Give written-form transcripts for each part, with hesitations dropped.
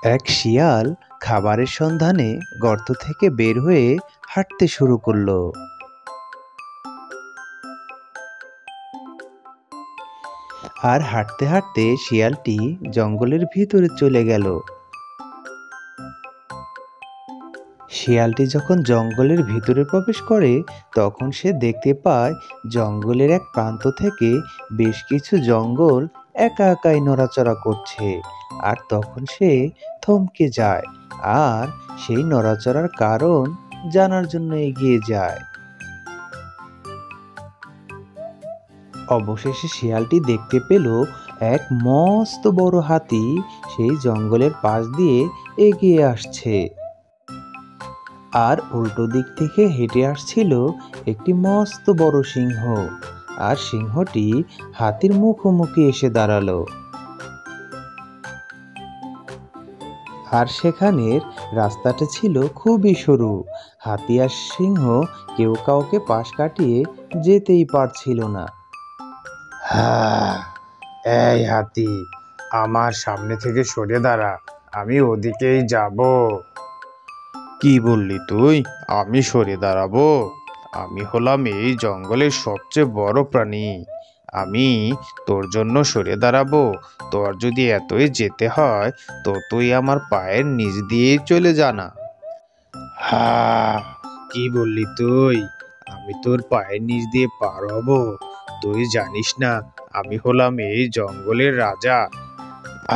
এক শিয়াল খাবারের সন্ধানে গর্ত থেকে বের হয়ে হাঁটতে শুরু করলো। আর হাঁটতে হাঁটতে শিয়ালটি জঙ্গলের ভিতরে চলে গেল। শিয়ালটি যখন জঙ্গলের ভিতরে প্রবেশ করে তখন সে দেখতে পায় জঙ্গলের এক প্রান্ত থেকে বেশ কিছু জঙ্গল একা একাই নড়াচড়া করছে। আর তখন সে থমকে যায় আর সেই নড়াচড়ার কারণ জানার জন্য এগিয়ে যায়। অবশেষে শিয়ালটি দেখতে পেল এক মস্ত বড় হাতি সেই জঙ্গলের পাশ দিয়ে এগিয়ে আসছে। আর উল্টো দিক থেকে হেঁটে আসছিল একটি মস্ত বড় সিংহ। আর সিংহটি হাতির মুখোমুখি এসে দাঁড়ালো। আর সেখানের রাস্তাটা ছিল খুবই সরু। হাতি আর সিংহ কেউ কাউকে পাশ কাটিয়ে যেতেই পারছিল না। হ্যাঁ, এই হাতি, আমার সামনে থেকে সরে দাঁড়া, আমি ওদিকেই যাব। কি বললি তুই? আমি সরে দাঁড়াবো? আমি হলাম এই জঙ্গলের সবচেয়ে বড় প্রাণী। আমি তোর জন্য সরে দাঁড়াবো? তোর যদি এতই যেতে হয় তো তুই আমার পায়ের নিচ দিয়েই চলে যা না। হ্যাঁ, কি বললি তুই? আমি তোর পায়ের নিচ দিয়ে পার হব? তুই জানিস না আমি হলাম এই জঙ্গলের রাজা।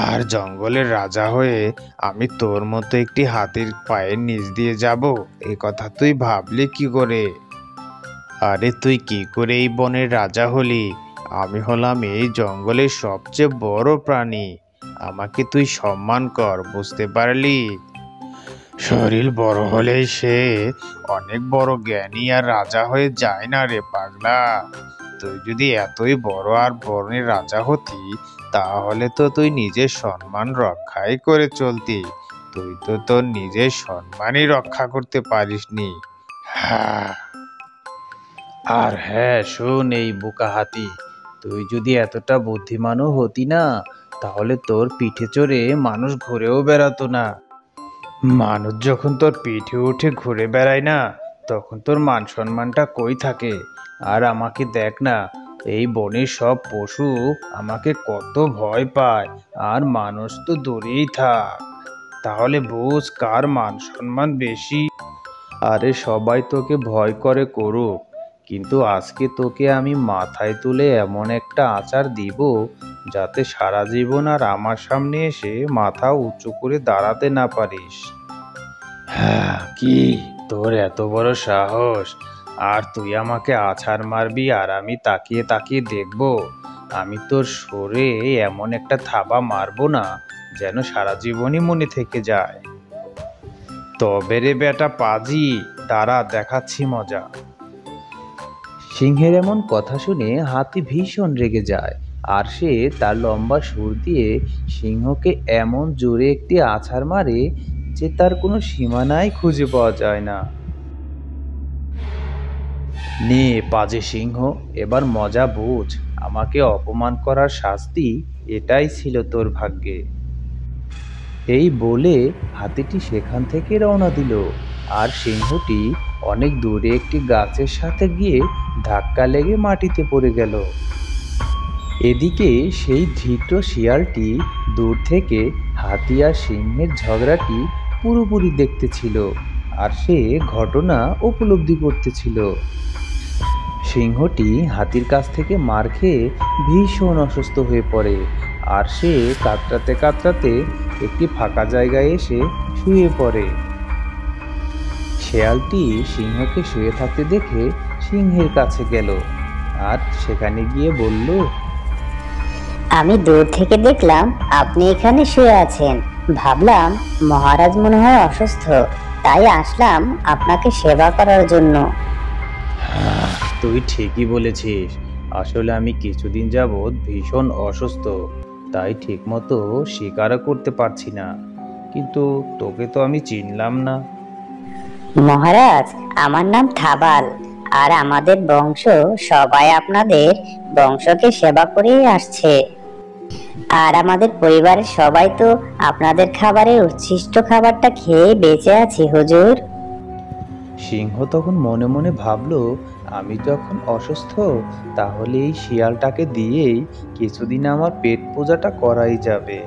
আর জঙ্গলের রাজা হয়ে আমি তোর মতো একটি হাতির পায়ের নিচ দিয়ে যাব, এ কথা তুই ভাবলি কি করে? আরে তুই কি করে এই বনের রাজা হলি? আমি হলাম এই জঙ্গলের সবচেয়ে বড় প্রাণী। আমাকে তুই সম্মান কর, বুঝতে পারলি? শরীর বড় হলেই সে অনেক বড় জ্ঞানী আর রাজা হয়ে যায় না রে পাগলা। তুই যদি এতই বড় আর বনের রাজা হতি তাহলে তো তুই নিজের সম্মান রক্ষাই করে চলতি। তুই তো তোর নিজের সম্মানই রক্ষা করতে পারিসনি। হ্যাঁ। আর হ্যাঁ, শোন এই বোকা হাতি, তুই যদি এতটা বুদ্ধিমানও হতি না তাহলে তোর পিঠে চড়ে মানুষ ঘুরেও বেড়াতো না। মানুষ যখন তোর পিঠে উঠে ঘুরে বেড়ায় না তখন তোর মান সম্মানটা কই থাকে? আর আমাকে দেখ না, এই বনের সব পশু আমাকে কত ভয় পায়, আর মানুষ তো দূরেই থাক। তাহলে বুঝ কার মান সম্মান বেশি। আরে সবাই তোকে ভয় করে করুক, কিন্তু আজকে তোকে আমি মাথায় তুলে এমন একটা আচার দিব যাতে সারা জীবন আর আমার সামনে এসে মাথা উঁচু করে দাঁড়াতে না পারিস। হ্যাঁ, কি তোর এত বড় সাহস? আর তুই আমাকে আছাড় মারবি আর আমি তাকিয়ে তাকিয়ে দেখব? আমি তোর সরে এমন একটা থাবা মারবো না যেন সারা জীবনই মনে থেকে যায়। তবে রে বেটা পাজি, দাঁড়া দেখাচ্ছি মজা। সিংহের এমন কথা শুনে হাতি ভীষণ রেগে যায়। আর সে তার লম্বা সুর দিয়ে সিংহকে এমন জোরে একটি আছাড় মারে যে তার কোনো সীমানাই খুঁজে পাওয়া যায় না। নে পাজে সিংহ, এবার মজা বুঝ। আমাকে অপমান করার শাস্তি এটাই ছিল তোর ভাগ্যে। এই বলে হাতিটি সেখান থেকে রওনা দিল। আর সিংহটি অনেক দূরে একটি গাছের সাথে গিয়ে ধাক্কা লেগে মাটিতে পড়ে গেল। এদিকে সেই ধৃষ্ট শিয়ালটি দূর থেকে হাতি আর সিংহের ঝগড়াটি পুরোপুরি দেখতেছিল। আর সে ঘটনা উপলব্ধি করতেছিল। সিংহটি হাতির কাছ থেকে মার খেয়ে ভীষণ অসুস্থ হয়ে পড়ে। আর সে কাতরাতে কাতরাতে একটি ফাঁকা জায়গায় এসে শুয়ে পড়ে। শেয়ালটি সিংহকে শুয়ে থাকতে দেখে সিংহের কাছে গেল আর সেখানে গিয়ে বলল, আমি দূর থেকে দেখলাম আপনি এখানে শুয়ে আছেন। ভাবলাম মহারাজ মনে হয় অসুস্থ, তাই আসলাম আপনাকে সেবা করার জন্য। হ্যাঁ, তুই ঠিকই বলেছিস। আসলে আমি কিছুদিন যাবৎ ভীষণ অসুস্থ, তাই ঠিকমতো শিকারও করতে পারছি না। কিন্তু তোকে তো আমি চিনলাম না। মহারাজ, আমার নাম থাবাল, আর আমাদের বংশ সবাই আপনাদের বংশকে সেবা করেই আসছে। আর আমাদের পরিবারের সবাই তো আপনাদের খাবারের উচ্ছিষ্ট খাবারটা খেয়ে বেঁচে আছি হুজুর। সিংহ তখন মনে মনে ভাবলো, আমি যখন অসুস্থ, তাহলে এই শিয়ালটাকে দিয়েই কিছুদিন আমার পেট পূজাটা করাই যাবে।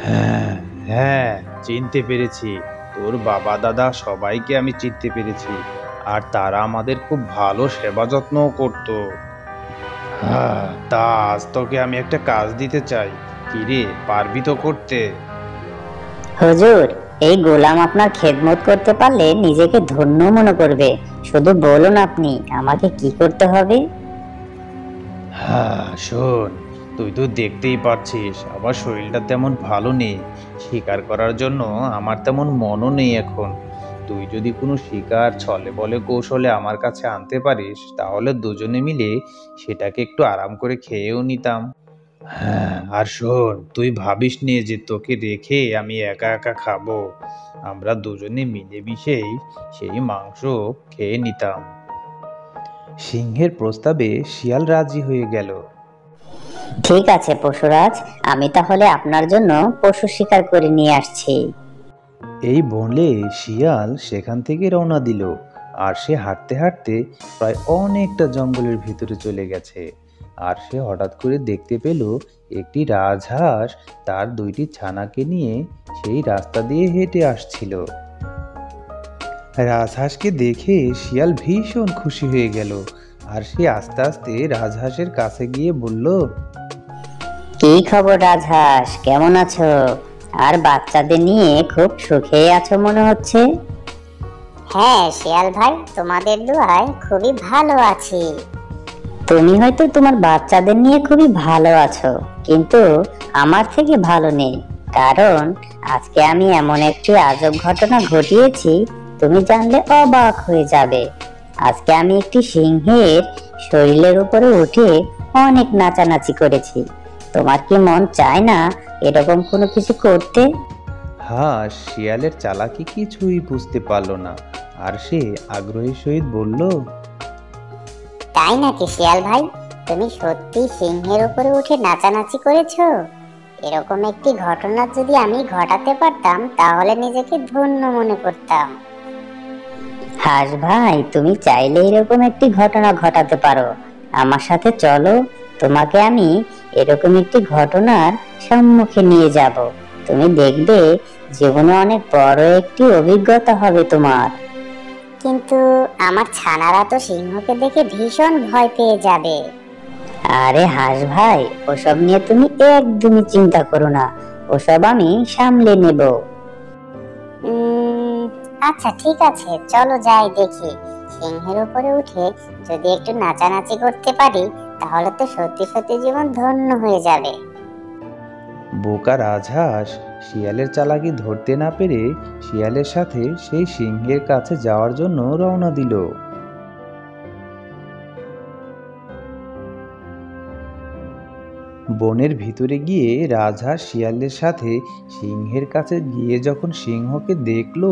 হ্যাঁ, হ্যাঁ, চিনতে পেরেছি। তোর বাবা দাদা সবাইকে আমি চিনতে পেরেছি, আর তারা আমাদের খুব ভালো সেবা যত্নও করতো। হ্যাঁ, তা আজ তোকে আমি একটা কাজ দিতে চাই। কিরে, পারবি তো করতে? হুজুর, এই গোলাম আপনার খেদমত করতে পারলে নিজেকে ধন্য মনে করবে। শুধু বলুন আপনি আমাকে কি করতে হবে। হ্যাঁ, শোন, তুই তো দেখতেই পাচ্ছিস আমার শরীরটা তেমন ভালো নেই। শিকার করার জন্য আমার তেমন মনও নেই এখন। তুই যদি কোনো শিকার ছলে বলে কৌশলে আমার কাছে আনতে পারিস, তাহলে দুজনে মিলে সেটাকে একটু আরাম করে খেয়েও নিতাম। হ্যাঁ, আর শোন, তুই ভাবিস নে যে তোকে রেখে আমি একা একা খাবো। আমরা দুজনে মিলেমিশেই সেই মাংস খেয়ে নিতাম। সিংহের প্রস্তাবে শিয়াল রাজি হয়ে গেল। ঠিক আছে পশুরাজ, আমি তাহলে আপনার জন্য পশু শিকার করে নিয়ে আসছি। এই বলে শিয়াল সেখান থেকে রওনা দিল। আর সে হাঁটতে হাঁটতে প্রায় অনেকটা জঙ্গলের ভিতরে চলে গেছে। আর সে হঠাৎ করে দেখতে পেল একটি রাজহাঁস তার দুইটি ছানাকে নিয়ে সেই রাস্তা দিয়ে হেঁটে আসছিল। রাজহাঁসকে দেখে শিয়াল ভীষণ খুশি হয়ে গেল। আর সে আস্তে আস্তে রাজহাঁসের কাছে গিয়ে বলল, কি খবর রাজহাঁস, কেমন আছো? আর বাচ্চাদের নিয়ে খুব সুখে আছো মনে হচ্ছে। হ্যাঁ শিয়াল ভাই, তোমাদের দোয়ায় খুবই ভালো আছি। তুমি হয়তো তোমার বাচ্চাদের নিয়ে খুবই ভালো আছো, কিন্তু আমার থেকে ভালো নেই। কারণ আজকে আমি এমন একটি আজব ঘটনা ঘটিয়েছি, তুমি জানলে অবাক হয়ে যাবে। আজকে আমি একটি সিংহের শরীরের উপরে উঠে অনেক নাচানাচি করেছি। তোমার কি মন চায় না এরকম কোনো কিছু করতে? হাঁস শিয়ালের চালাকি কিছুই বুঝতে পারল না। আর সে আগ্রহের সহিত বলল, তাই নাকি শিয়াল ভাই, তুমি সত্যি সিংহের উপরে উঠে নাচানাচি করেছো? এরকম একটি ঘটনা যদি আমি ঘটাতে পারতাম তাহলে নিজেকে ধন্য মনে করতাম। হাস ভাই, তুমি চাইলে এরকম একটি ঘটনা ঘটাতে পারো। আমার সাথে চলো, তোমাকে আমি এরকম একটি ঘটনার সম্মুখে নিয়ে যাব। তুমি দেখবে জীবনে অনেক বড় একটি অভিজ্ঞতা হবে তোমার। কিন্তু আমার ছানারা তো সিংহকে দেখে ভীষণ ভয় পেয়ে যাবে। আরে হাস ভাই, ওসব নিয়ে তুমি একদমই চিন্তা করো না, ওসব আমি সামলে নেব। আচ্ছা ঠিক আছে, চলো যাই দেখি। সিংহের উপরে উঠে যদি একটু নাচানাচি করতে পারি, তাহলে তো সত্যি সত্যি জীবন ধন্য হয়ে যাবে। বোকা রাজহাঁস শিয়ালের চালাকি ধরতে না পেরে শিয়ালের সাথে সেই সিংহের কাছে যাওয়ার জন্য রওনা দিল। বনের ভিতরে গিয়ে রাজহাঁস শিয়ালের সাথে সিংহের কাছে গিয়ে যখন সিংহকে দেখলো,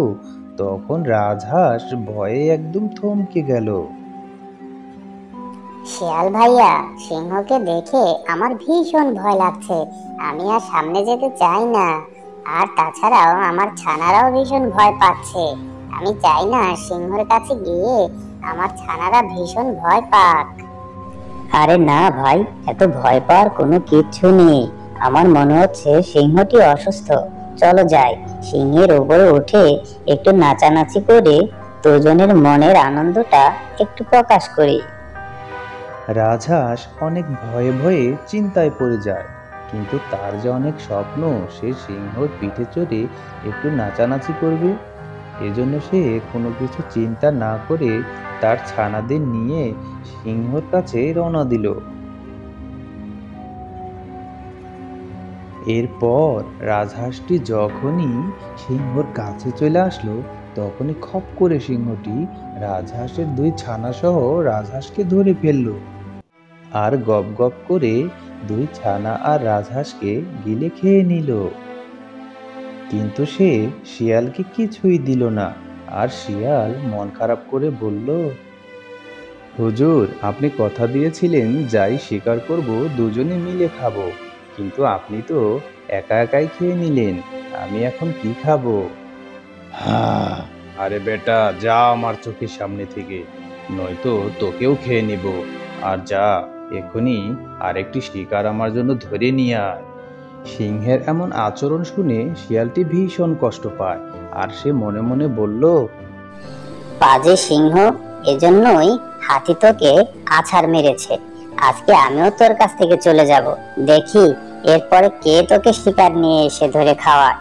তখন রাজহাঁস ভয়ে একদম থমকে গেল। শিয়াল ভাইয়া, সিংহকে দেখে আমার ভীষণ ভয় লাগছে। আমি আর সামনে যেতে চাই না। আর তাছাড়াও আমার ছানারাও ভীষণ ভয় পাচ্ছে। আমি চাই না সিংহের কাছে গিয়ে আমার ছানারা ভীষণ ভয় পাক। আরে না ভাই, এত ভয় পাওয়ার কোনো কিচ্ছু নেই। আমার মনে হচ্ছে সিংহটি অসুস্থ। চলো যাই, সিংহের উপরে উঠে একটু নাচানাচি করে দুজনের মনের আনন্দটা একটু প্রকাশ করি। রাজহাঁস অনেক ভয়ে ভয়ে চিন্তায় পড়ে যায়। কিন্তু তার যে অনেক স্বপ্ন, সে সিংহর পিঠে চড়ে একটু নাচানাচি করবে। এজন্য সে কোনো কিছু চিন্তা না করে তার ছানাদের নিয়ে সিংহর কাছে রওনা দিল। এরপর রাজহাঁসটি যখনই সিংহর কাছে চলে আসলো, তখনই খপ করে সিংহটি রাজহাঁসের দুই ছানা সহ রাজহাঁসকে ধরে ফেললো। আর গপ গপ করে দুই ছানা আর রাজহাঁসকে গিলে খেয়ে নিল। কিন্তু সে শিয়ালকে কিছুই দিল না। আর শিয়াল মন খারাপ করে বলল, হুজুর, আপনি কথা দিয়েছিলেন যাই শিকার করব দুজনে মিলে খাবো, কিন্তু আপনি তো একা একাই খেয়ে নিলেন, আমি এখন কি খাবো? হ্যাঁ, আরে বেটা, যা আমার চোখের সামনে থেকে, নয়তো তোকেও খেয়ে নিব। আর যা, এখনই আরেকটি শিকার আমার জন্য ধরে নিয়ে আয়। সিংহের এমন আচরণ শুনে শিয়ালটি ভীষণ কষ্ট পায়, আর সে মনে মনে বলল, পাজি সিংহ, এজন্যই হাতি তোকে আছাড় মেরেছে। আজকে আমিও তোর কাছ থেকে চলে যাব, দেখি এরপরে কে তোকে শিকার নিয়ে এসে ধরে খাওয়ায়।